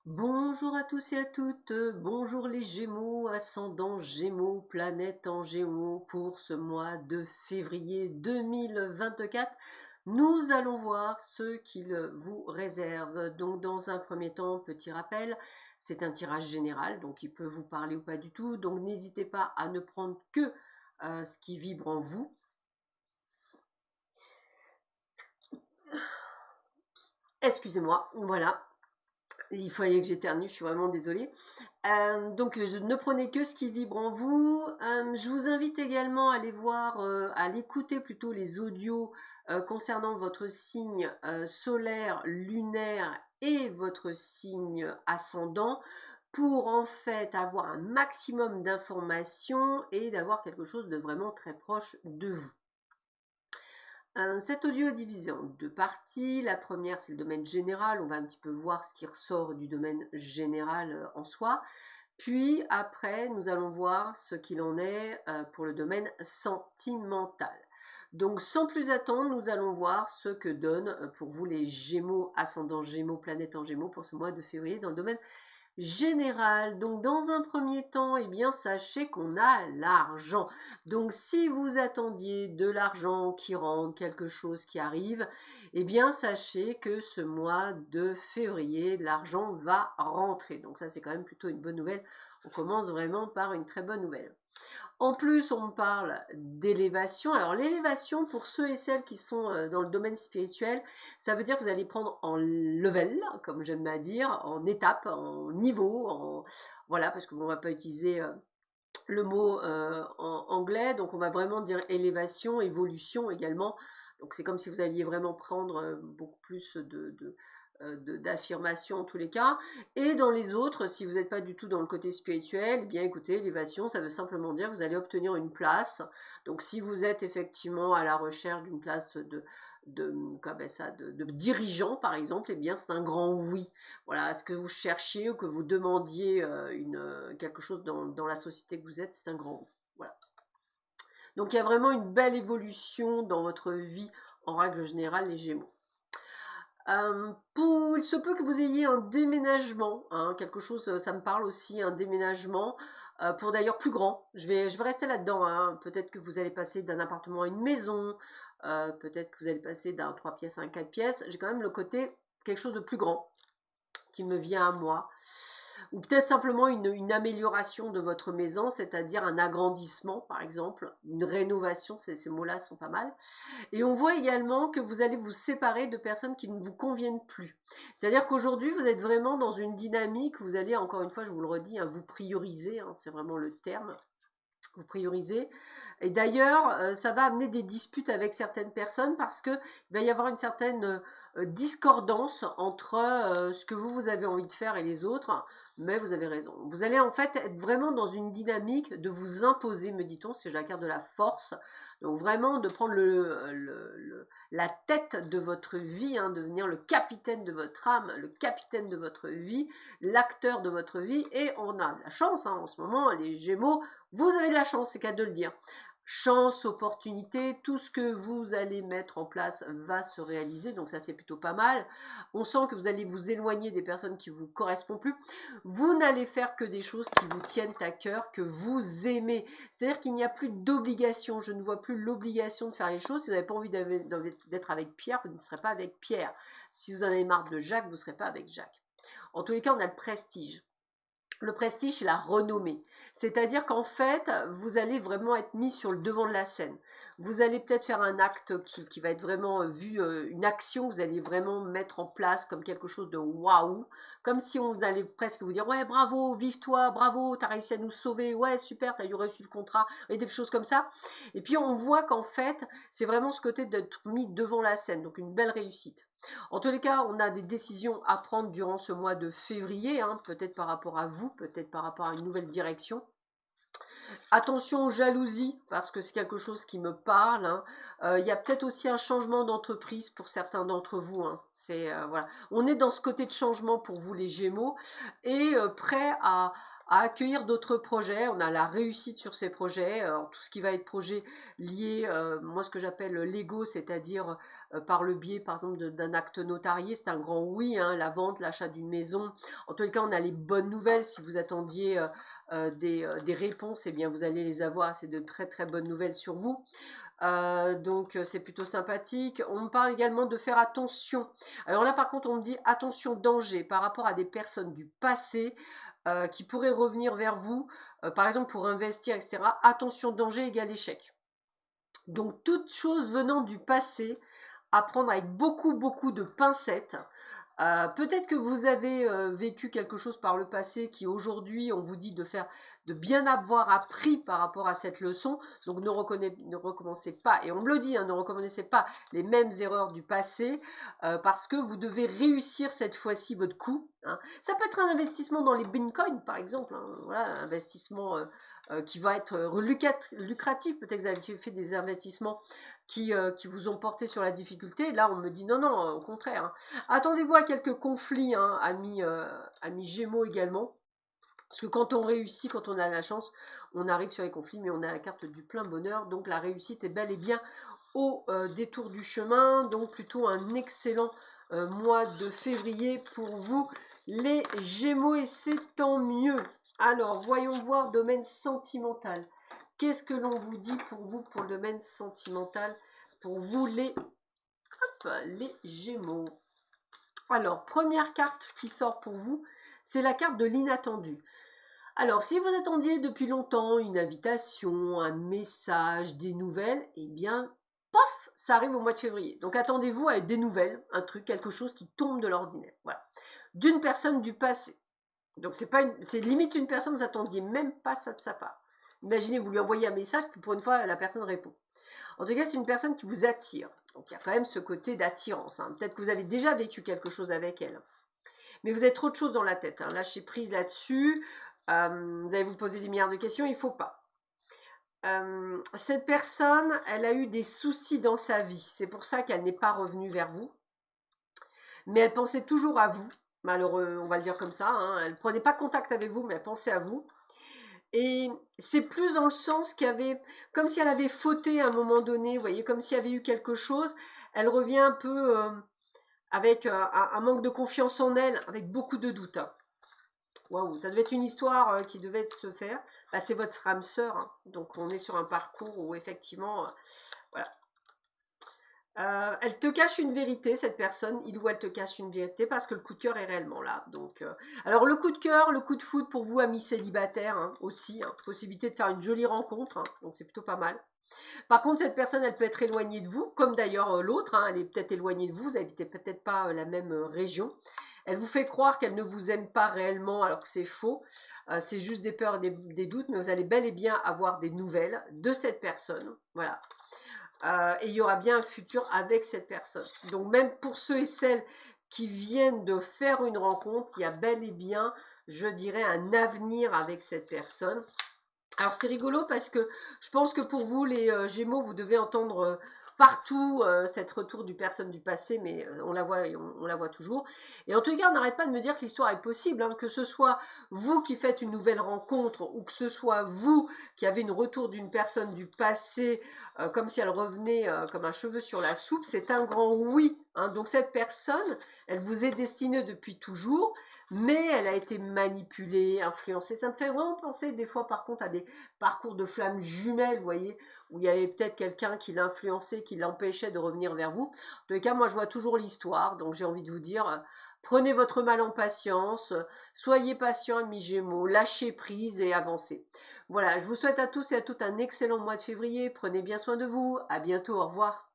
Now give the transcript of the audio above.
Bonjour à tous et à toutes, bonjour les Gémeaux, ascendant Gémeaux, planète en Gémeaux pour ce mois de février 2024. Nous allons voir ce qu'il vous réserve. Donc dans un premier temps, petit rappel, c'est un tirage général, donc il peut vous parler ou pas du tout. Donc n'hésitez pas à ne prendre que ce qui vibre en vous. Excusez-moi, voilà, il fallait que j'éternue, je suis vraiment désolée. Donc je ne prenez que ce qui vibre en vous. Je vous invite également à aller voir, à aller écouter plutôt les audios concernant votre signe solaire, lunaire et votre signe ascendant pour en fait avoir un maximum d'informations et d'avoir quelque chose de vraiment très proche de vous. Cet audio est divisé en deux parties. La première, c'est le domaine général. On va un petit peu voir ce qui ressort du domaine général en soi. Puis après, nous allons voir ce qu'il en est pour le domaine sentimental. Donc sans plus attendre, nous allons voir ce que donne pour vous les Gémeaux, ascendant Gémeaux, planète en Gémeaux pour ce mois de février dans le domaine général. Donc dans un premier temps, eh bien sachez qu'on a l'argent. Donc si vous attendiez de l'argent qui rentre, quelque chose qui arrive, eh bien sachez que ce mois de février, l'argent va rentrer. Donc ça c'est quand même plutôt une bonne nouvelle. On commence vraiment par une très bonne nouvelle. En plus, on parle d'élévation. Alors l'élévation, pour ceux et celles qui sont dans le domaine spirituel, ça veut dire que vous allez prendre en level, comme j'aime à dire, en étape, en niveau, voilà, parce qu'on ne va pas utiliser le mot en anglais, donc on va vraiment dire élévation, évolution également. Donc c'est comme si vous alliez vraiment prendre beaucoup plus d'affirmations en tous les cas. Et dans les autres, si vous n'êtes pas du tout dans le côté spirituel, eh bien écoutez, élévation, ça veut simplement dire que vous allez obtenir une place. Donc si vous êtes effectivement à la recherche d'une place de dirigeant par exemple, eh bien c'est un grand oui. Voilà, ce que vous cherchiez ou que vous demandiez quelque chose dans la société que vous êtes, c'est un grand oui. Voilà. Donc il y a vraiment une belle évolution dans votre vie en règle générale, les Gémeaux. Il se peut que vous ayez un déménagement, hein, quelque chose, ça me parle aussi, un déménagement, pour d'ailleurs plus grand. Je vais rester là-dedans, hein. Peut-être que vous allez passer d'un appartement à une maison, peut-être que vous allez passer d'un 3 pièces à un 4 pièces. J'ai quand même le côté quelque chose de plus grand qui me vient à moi. Ou peut-être simplement une amélioration de votre maison, c'est-à-dire un agrandissement, par exemple, une rénovation, ces mots-là sont pas mal. Et on voit également que vous allez vous séparer de personnes qui ne vous conviennent plus. C'est-à-dire qu'aujourd'hui, vous êtes vraiment dans une dynamique, vous allez, encore une fois, je vous le redis, hein, vous prioriser, hein, c'est vraiment le terme, vous priorisez. Et d'ailleurs, ça va amener des disputes avec certaines personnes parce qu'il va y avoir une certaine discordance entre ce que vous avez envie de faire et les autres. Mais vous avez raison. Vous allez en fait être vraiment dans une dynamique de vous imposer, me dit-on, c'est la carte de la force. Donc vraiment de prendre la tête de votre vie, hein, devenir le capitaine de votre âme, le capitaine de votre vie, l'acteur de votre vie. Et on a de la chance, hein, en ce moment, les Gémeaux, vous avez de la chance, c'est qu'à de le dire. Chance, opportunité, tout ce que vous allez mettre en place va se réaliser, donc ça c'est plutôt pas mal. On sent que vous allez vous éloigner des personnes qui vous correspondent plus. Vous n'allez faire que des choses qui vous tiennent à cœur, que vous aimez. C'est-à-dire qu'il n'y a plus d'obligation. Je ne vois plus l'obligation de faire les choses. Si vous n'avez pas envie d'être avec Pierre, vous ne serez pas avec Pierre. Si vous en avez marre de Jacques, vous ne serez pas avec Jacques. En tous les cas, on a le prestige. Le prestige, c'est la renommée. C'est-à-dire qu'en fait, vous allez vraiment être mis sur le devant de la scène. Vous allez peut-être faire un acte qui va être vraiment vu, une action que vous allez vraiment mettre en place comme quelque chose de waouh. Comme si on allait presque vous dire, ouais, bravo, vive toi, bravo, t'as réussi à nous sauver, ouais, super, t'as eu reçu le contrat, et des choses comme ça. Et puis on voit qu'en fait, c'est vraiment ce côté d'être mis devant la scène, donc une belle réussite. En tous les cas, on a des décisions à prendre durant ce mois de février, hein, peut-être par rapport à vous, peut-être par rapport à une nouvelle direction. Attention aux jalousies, parce que c'est quelque chose qui me parle, hein. Il y a peut-être aussi un changement d'entreprise pour certains d'entre vous, hein. Voilà. On est dans ce côté de changement pour vous les Gémeaux et prêt à accueillir d'autres projets. On a la réussite sur ces projets, alors, tout ce qui va être projet lié, moi ce que j'appelle l'ego, c'est-à-dire par le biais par exemple d'un acte notarié, c'est un grand oui, hein, la vente, l'achat d'une maison. En tous les cas, on a les bonnes nouvelles. Si vous attendiez des réponses, eh bien vous allez les avoir. C'est de très très bonnes nouvelles sur vous. Donc c'est plutôt sympathique. On me parle également de faire attention. Alors là par contre on me dit attention danger par rapport à des personnes du passé qui pourraient revenir vers vous, par exemple pour investir, etc. Attention danger égale échec. Donc toute chose venant du passé, à prendre avec beaucoup beaucoup de pincettes. Peut-être que vous avez vécu quelque chose par le passé qui aujourd'hui on vous dit de bien avoir appris par rapport à cette leçon. Donc ne recommencez pas, et on me le dit, hein, ne recommencez pas les mêmes erreurs du passé parce que vous devez réussir cette fois-ci votre coup. Hein. Ça peut être un investissement dans les bitcoins par exemple, hein, voilà, un investissement qui va être lucratif. Peut-être que vous avez fait des investissements qui vous ont porté sur la difficulté. Là, on me dit non, non, au contraire. Hein. Attendez-vous à quelques conflits, hein, amis Gémeaux également. Parce que quand on réussit, quand on a la chance, on arrive sur les conflits, mais on a la carte du plein bonheur. Donc la réussite est bel et bien au détour du chemin. Donc plutôt un excellent mois de février pour vous, les Gémeaux, et c'est tant mieux. Alors, voyons voir domaine sentimental. Qu'est-ce que l'on vous dit pour vous, pour le domaine sentimental, pour vous les Gémeaux? Alors, première carte qui sort pour vous, c'est la carte de l'inattendu. Alors, si vous attendiez depuis longtemps une invitation, un message, des nouvelles, eh bien, pof, ça arrive au mois de février. Donc, attendez-vous à des nouvelles, un truc, quelque chose qui tombe de l'ordinaire. Voilà. D'une personne du passé. Donc, c'est limite une personne, vous attendiez même pas ça de sa part. Imaginez, vous lui envoyez un message, puis pour une fois, la personne répond. En tout cas, c'est une personne qui vous attire. Donc, il y a quand même ce côté d'attirance. Hein. Peut-être que vous avez déjà vécu quelque chose avec elle. Mais vous avez trop de choses dans la tête. Hein. Lâchez prise là-dessus. Vous allez vous poser des milliards de questions. Il ne faut pas. Cette personne, elle a eu des soucis dans sa vie. C'est pour ça qu'elle n'est pas revenue vers vous. Mais elle pensait toujours à vous. Malheureux, on va le dire comme ça. Hein. Elle ne prenait pas contact avec vous, mais elle pensait à vous. Et c'est plus dans le sens qu'il y avait, comme si elle avait fauté à un moment donné, vous voyez, comme s'il y avait eu quelque chose. Elle revient un peu avec un manque de confiance en elle, avec beaucoup de doutes. Hein. Waouh, ça devait être une histoire qui devait se faire. Bah, c'est votre âme sœur, hein. Donc on est sur un parcours où effectivement, voilà. Elle te cache une vérité, cette personne, il ou elle te cache une vérité parce que le coup de cœur est réellement là. Donc, alors le coup de cœur, le coup de foudre pour vous, amis célibataires, hein, aussi, hein, possibilité de faire une jolie rencontre, hein, donc c'est plutôt pas mal. Par contre, cette personne, elle peut être éloignée de vous, comme d'ailleurs l'autre, hein, elle est peut-être éloignée de vous, vous n'habitez peut-être pas la même région. Elle vous fait croire qu'elle ne vous aime pas réellement alors que c'est faux. C'est juste des peurs et des doutes, mais vous allez bel et bien avoir des nouvelles de cette personne. Voilà. Et il y aura bien un futur avec cette personne. Donc même pour ceux et celles qui viennent de faire une rencontre, il y a bel et bien, je dirais, un avenir avec cette personne. Alors c'est rigolo parce que je pense que pour vous les Gémeaux, vous devez entendre partout cette retour du personne du passé, mais on la voit, on la voit toujours. Et en tout cas, on n'arrête pas de me dire que l'histoire est possible, hein, que ce soit vous qui faites une nouvelle rencontre ou que ce soit vous qui avez une retour d'une personne du passé, comme si elle revenait comme un cheveu sur la soupe, c'est un grand oui. Hein. Donc cette personne, elle vous est destinée depuis toujours. Mais elle a été manipulée, influencée. Ça me fait vraiment penser des fois par contre à des parcours de flammes jumelles, vous voyez, où il y avait peut-être quelqu'un qui l'influençait, qui l'empêchait de revenir vers vous. En tous les cas, moi je vois toujours l'histoire, donc j'ai envie de vous dire, prenez votre mal en patience, soyez patient, amis Gémeaux, lâchez prise et avancez. Voilà, je vous souhaite à tous et à toutes un excellent mois de février, prenez bien soin de vous, à bientôt, au revoir.